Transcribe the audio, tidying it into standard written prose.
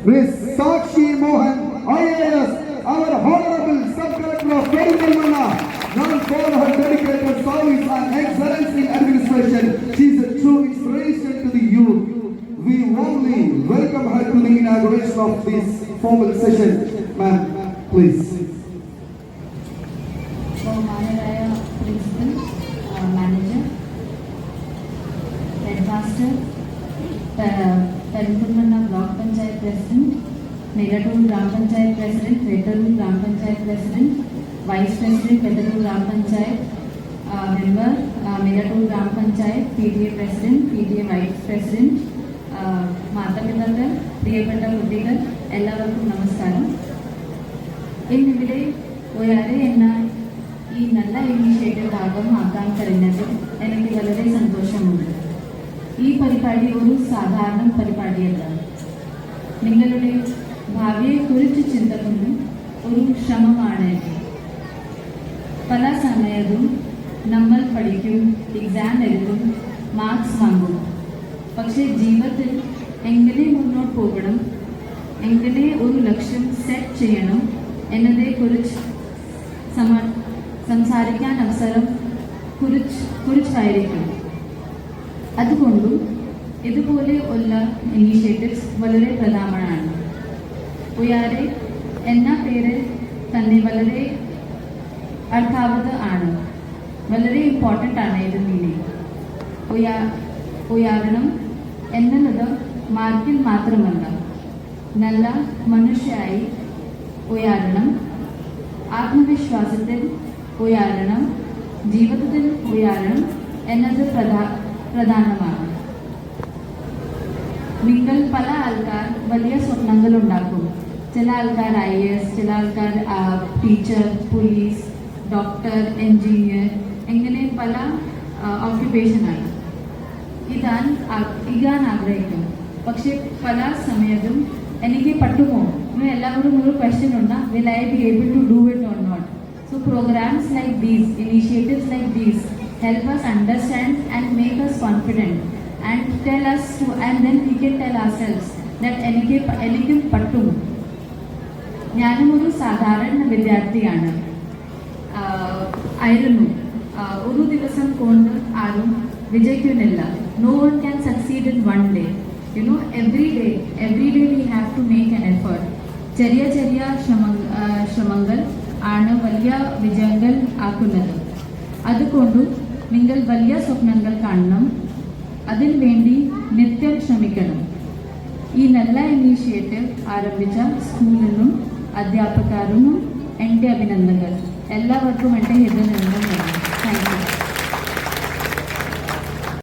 Miss Sakshi Mohan, IAS, our Honorable Sub-Collector of Perimala, known for her dedicated service and excellence in administration. She is a true inspiration to the youth. We warmly welcome her to the inauguration of this formal session. Ma'am, please. Maharaya Principal, Manager, Headmaster, Perimala Block Panchayat President, Megatur Gram Panchayat President, Vettaru Gram Panchayat President, Vice President, Vettaru Gram Panchayat, Member, Megatur Gram Panchayat, PTA President, PTA Vice President, മാതാപിതാക്കൾ, പ്രിയപ്പെട്ട കുട്ടികൾ, എല്ലാവർക്കും നമസ്കാരം. ഇന്നിവിടെ ഒരാളെ എന്ന ഈ നല്ല ഇനിഷ്യേറ്റീവ് ഭാഗമാക്കാൻ കഴിഞ്ഞതിൽ എനിക്ക് വളരെ സന്തോഷമുണ്ട്. ഈ പരിപാടി ഒരു സാധാരണ പരിപാടിയല്ല. നിങ്ങളുടെ ഭാവിയെക്കുറിച്ച് ചിന്തിക്കുന്ന ഒരു ശ്രമമാണ്. പല സമയത്തും നമ്മൾ പഠിക്കും, എക്സാം എഴുതും, മാർക്സ് വാങ്ങും. പക്ഷേ ജീവിതത്തിൽ എങ്ങനെ മുന്നോട്ട് പോകണം, എങ്ങനെ ഒരു ലക്ഷ്യം സെറ്റ് ചെയ്യണം എന്നതേക്കുറിച്ച് സംസാരിക്കാൻ അവസരം കുറിച്ചായിരിക്കും. അതുകൊണ്ടും ഇതുപോലെ ഉള്ള ഇനീഷ്യേറ്റീവ്സ് വളരെ പ്രധാനമാണ്. ഉയാരെ എന്ന പേര് തന്നെ വളരെ അർത്ഥാവത് ആണ്, വളരെ ഇമ്പോർട്ടൻ്റ് ആണ്. ഇത് മീനിങ് ഉയരണം എന്നുള്ളത് മാർക്കിൽ മാത്രമല്ല, നല്ല മനുഷ്യയായി ഉയരണം, ആത്മവിശ്വാസത്തിൽ ഉയരണം, ജീവിതത്തിൽ ഉയരണം എന്നത് പ്രധാനമാണ്. നിങ്ങൾ പല ആൾക്കാർ വലിയ സ്വപ്നങ്ങൾ ഉണ്ടാക്കും. ചില ആൾക്കാർ IAS, ചില ആൾക്കാർ ടീച്ചർ, പോലീസ്, ഡോക്ടർ, എൻജിനീയർ, എങ്ങനെ പല ഓക്യുപ്പേഷനാണ് ഇതാൻ ആഗ്രഹിക്കും. പക്ഷെ പല സമയത്തും എനിക്ക് പറ്റുമോ? എല്ലാവരും ഒരു ക്വസ്റ്റ്യൻ ഉണ്ട്, will I be able to do it or not? So programs like these, initiatives like these help us understand and make us confident and tell us to, and then we can tell ourselves that എനിക്കും പറ്റും. ഞാനും ഒരു സാധാരണ വിദ്യാർത്ഥിയാണ് ആയിരുന്നു. ഒരു ദിവസം കൊണ്ട് ആരും വിജയിക്കുന്നില്ല. No one can succeed in one day. You know, every day we have to make an effort. ചെറിയ ശ്രമങ്ങൾ ആണ് വലിയ വിജയങ്ങൾ ആക്കുന്നത്. അതുകൊണ്ട് നിങ്ങൾ വലിയ സ്വപ്നങ്ങൾ കാണണം, അതിനു വേണ്ടി നിത്യം ശ്രമിക്കണം. ഈ നല്ല ഇനീഷ്യേറ്റീവ് ആരംഭിച്ച സ്കൂളിനും അധ്യാപകർക്കും എൻ്റെ അഭിനന്ദനങ്ങൾ. എല്ലാവർക്കും എൻ്റെ ഹൃദയനന്ദനങ്ങൾ.